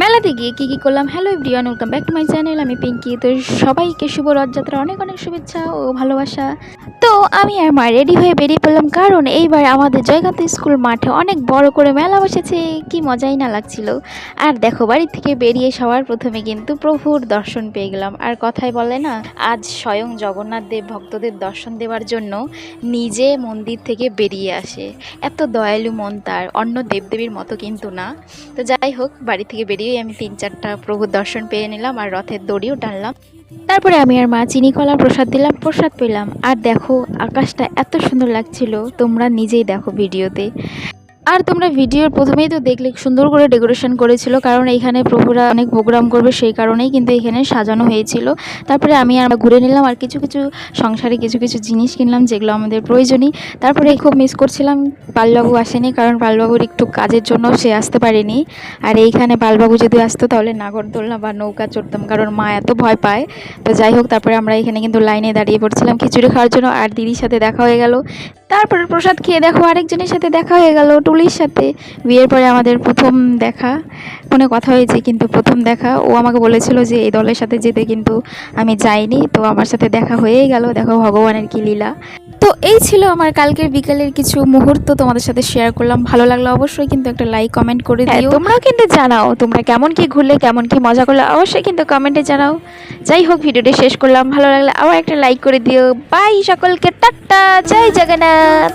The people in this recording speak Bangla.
মেলাতে গিয়ে কী করলাম। Hello everyone, welcome back to my channel. আমি পিঙ্কি। তো সবাইকে শুভ রথযাত্রা, অনেক অনেক শুভেচ্ছা ও ভালোবাসা। তো আমি আর মা রেডি হয়ে বেরিয়ে পড়লাম, কারণ এইবার আমাদের জয়কান্ত স্কুল মাঠে অনেক বড় করে মেলা বসেছে। কি মজাই না লাগছিল। আর দেখো, বাড়ি থেকে বেরিয়ে সবার প্রথমে কিন্তু প্রভুর দর্শন পেয়ে গেলাম। আর কথাই বলে না, আজ স্বয়ং জগন্নাথ দেব ভক্তদের দর্শন দেওয়ার জন্য নিজে মন্দির থেকে বেরিয়ে আসে। এত দয়ালু মন তার, অন্য দেবদেবীর মতো কিন্তু না। তো যাই হোক, বাড়ি থেকে বেরিয়ে আমি 3-4টা প্রভুর দর্শন পেয়ে নিলাম আর রথের দড়িও টানলাম। তারপরে আমি আর মা চিনি কলা প্রসাদ দিলাম, প্রসাদ পেলাম। আর দেখো, আকাশটা এত সুন্দর লাগছিল, তোমরা নিজেই দেখো ভিডিওতে। আর তোমরা ভিডিওর প্রথমেই তো দেখলে সুন্দর করে ডেকোরেশন করেছিল, কারণ এইখানে প্রভুরা অনেক প্রোগ্রাম করবে, সেই কারণেই কিন্তু এখানে সাজানো হয়েছিল। তারপরে আমি আর ঘুরে নিলাম, আর কিছু কিছু সংসারে কিছু কিছু জিনিস কিনলাম যেগুলো আমাদের প্রয়োজনীয়। তারপরে খুব মিস করছিলাম পালবাবু আসেনি, কারণ পালবাবুর একটু কাজের জন্য সে আসতে পারেনি। আর এইখানে পালবাবু যদি আসতো তাহলে নাগরদোলনা বা নৌকা চড়তাম, কারণ মা এত ভয় পায়। তো যাই হোক, তারপরে আমরা এখানে কিন্তু লাইনে দাঁড়িয়ে পড়ছিলাম খিচুড়ি খাওয়ার জন্য, আর দিদির সাথে দেখা হয়ে গেল। তারপরে প্রসাদ খেয়ে দেখো আরেকজনের সাথে দেখা হয়ে গেল, টুলির সাথে। বিয়ের পরে আমাদের প্রথম দেখা, ফোনে কথা হয়েছে কিন্তু প্রথম দেখা। ও আমাকে বলেছিল যে এই দলের সাথে যেতে, কিন্তু আমি যাইনি। তো আমার সাথে দেখা হয়েই গেল, দেখো ভগবানের কি লীলা। তো এই ছিল আমার কালকের বিকালের কিছু মুহূর্ত, তোমাদের সাথে শেয়ার করলাম। ভালো লাগলো অবশ্যই কিন্তু একটা লাইক কমেন্ট করে দিও। তোমরাও কিন্তু জানাও তোমরা কেমন কি ঘুরলে, কেমন কি মজা করলে, অবশ্যই কিন্তু কমেন্টে জানাও। যাই হোক, ভিডিওটি শেষ করলাম, ভালো লাগলে আবার একটা লাইক করে দিও। বাই সকলকে, টাটা, জয় জগন্নাথ।